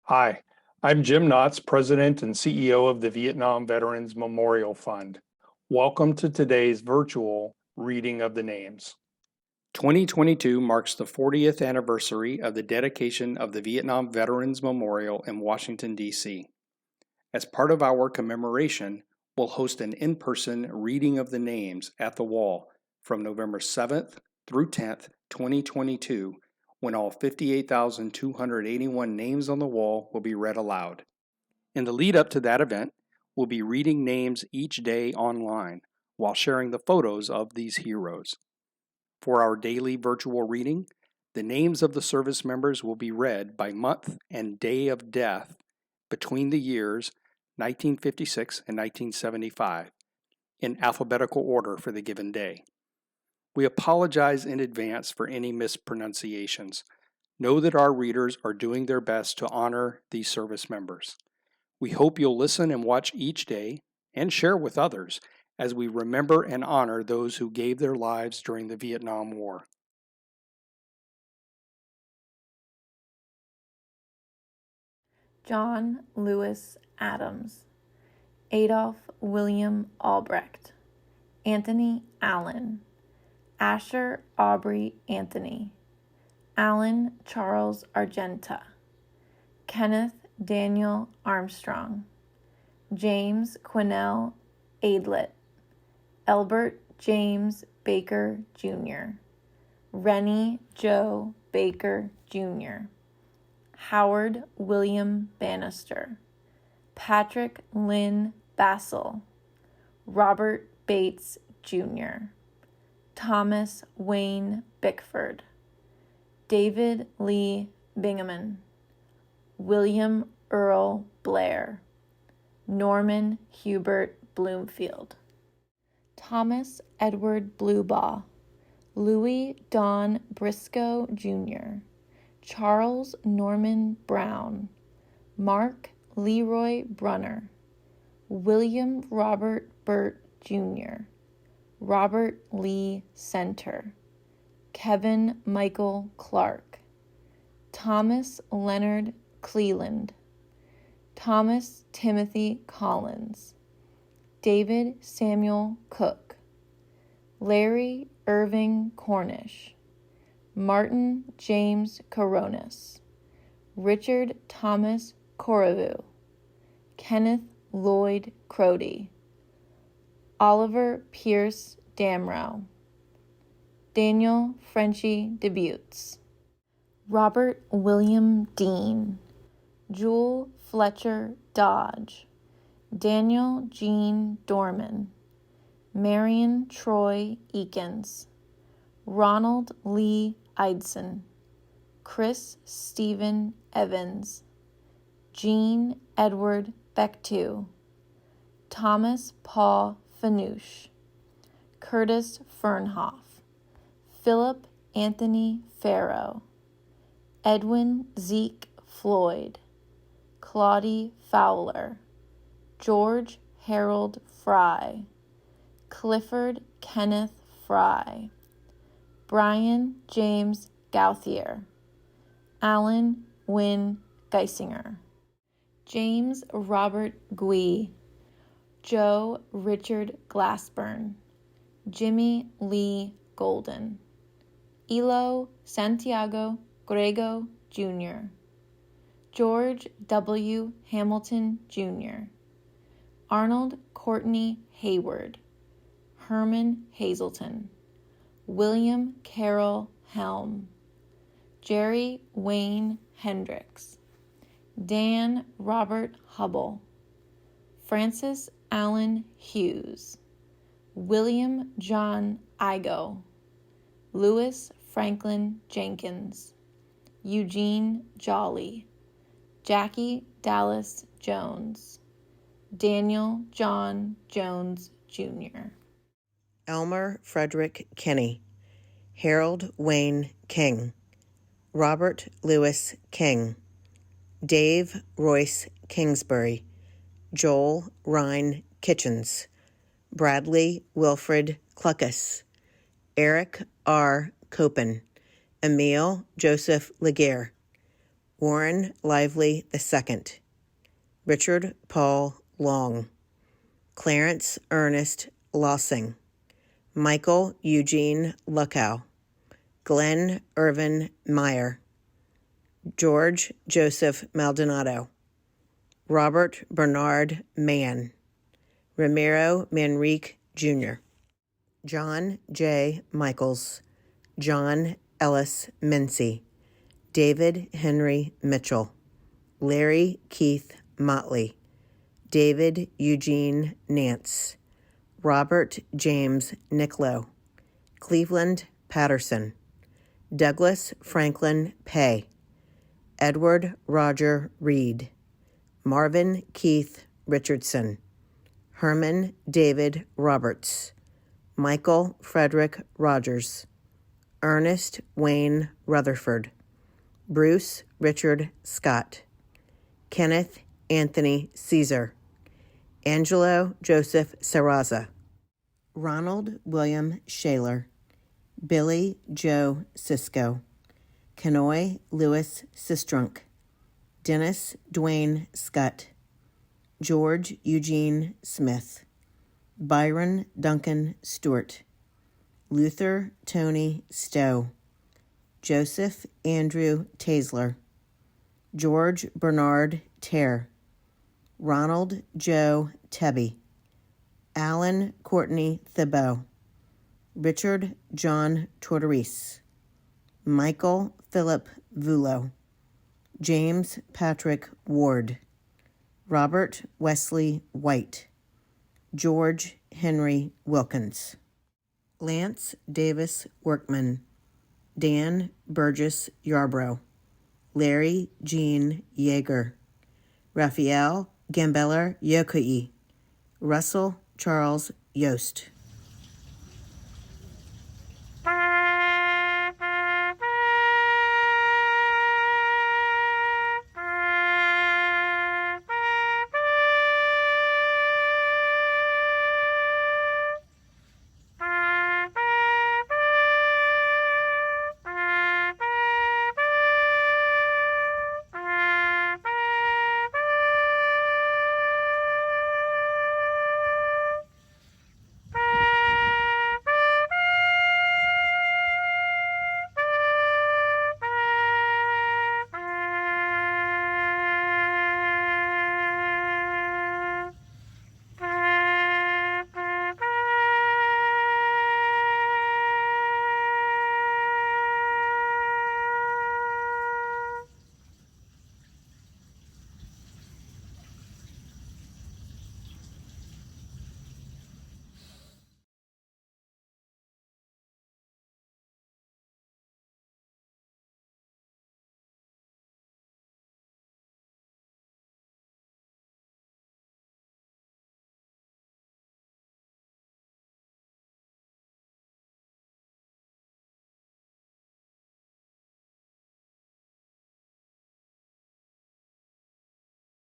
Hi, I'm Jim Knotts, President and CEO of the Vietnam Veterans Memorial Fund. Welcome to today's virtual reading of the names. 2022 marks the 40th anniversary of the dedication of the Vietnam Veterans Memorial in Washington, D.C. As part of our commemoration, we'll host an in-person reading of the names at the wall from November 7th through 10th, 2022, when all 58,281 names on the wall will be read aloud. In the lead up to that event, we'll be reading names each day online while sharing the photos of these heroes. For our daily virtual reading, the names of the service members will be read by month and day of death between the years 1956 and 1975 in alphabetical order for the given day. We apologize in advance for any mispronunciations. Know that our readers are doing their best to honor these service members. We hope you'll listen and watch each day and share with others as we remember and honor those who gave their lives during the Vietnam War. John Lewis Adams, Adolph William Albrecht, Anthony Allen, Asher Aubrey Anthony, Alan Charles Argenta, Kenneth Daniel Armstrong, James Quinnell Aidlet, Elbert James Baker Jr., Rennie Joe Baker Jr., Howard William Bannister, Patrick Lynn Bassel, Robert Bates Jr., Thomas Wayne Bickford, David Lee Bingaman, William Earl Blair, Norman Hubert Bloomfield, Thomas Edward Bluebaugh, Louis Don Briscoe Jr., Charles Norman Brown, Mark Leroy Brunner, William Robert Burt Jr., Robert Lee Center, Kevin Michael Clark, Thomas Leonard Cleland, Thomas Timothy Collins, David Samuel Cook, Larry Irving Cornish, Martin James Coronis, Richard Thomas Corriveau, Kenneth Lloyd Crody, Oliver Pierce Damrow, Daniel Frenchy Debuts, Robert William Dean, Jewel Fletcher Dodge, Daniel Jean Dorman, Marion Troy Eakins, Ronald Lee Eidson, Chris Stephen Evans, Jean Edward Bectu, Thomas Paul Fanouche, Curtis Fernhoff, Philip Anthony Farrow, Edwin Zeke Floyd, Claudie Fowler, George Harold Fry, Clifford Kenneth Fry, Brian James Gauthier, Alan Wynne Geisinger, James Robert Gui, Joe Richard Glassburn, Jimmy Lee Golden, Elo Santiago Grego Jr., George W. Hamilton Jr., Arnold Courtney Hayward, Herman Hazelton, William Carroll Helm, Jerry Wayne Hendricks, Dan Robert Hubble, Francis Allen Hughes, William John Igo, Louis Franklin Jenkins, Eugene Jolly, Jackie Dallas Jones, Daniel John Jones Jr., Elmer Frederick Kinney, Harold Wayne King, Robert Louis King, Dave Royce Kingsbury, Joel Rhine Kitchens, Bradley Wilfred Cluckus, Eric R. Copen, Emile Joseph Laguerre, Warren Lively II, Richard Paul Long, Clarence Ernest Lossing, Michael Eugene Luckow, Glenn Irvin Meyer, George Joseph Maldonado, Robert Bernard Mann, Ramiro Manrique Jr., John J. Michaels, John Ellis Mincy, David Henry Mitchell, Larry Keith Motley, David Eugene Nance, Robert James Nicklow, Cleveland Patterson, Douglas Franklin Pay, Edward Roger Reed, Marvin Keith Richardson, Herman David Roberts, Michael Frederick Rogers, Ernest Wayne Rutherford, Bruce Richard Scott, Kenneth Anthony Caesar, Angelo Joseph Sarraza, Ronald William Shaler, Billy Joe Cisco, Kenoy Lewis Sistrunk, Dennis Dwayne Scott, George Eugene Smith, Byron Duncan Stewart, Luther Tony Stowe, Joseph Andrew Taisler, George Bernard Terr, Ronald Joe Tebby, Alan Courtney Thibault, Richard John Tortorise, Michael Philip Vullo, James Patrick Ward, Robert Wesley White, George Henry Wilkins, Lance Davis Workman, Dan Burgess Yarbrough, Larry Jean Yeager, Raphael Gambeller Yokoi, Russell Charles Yost.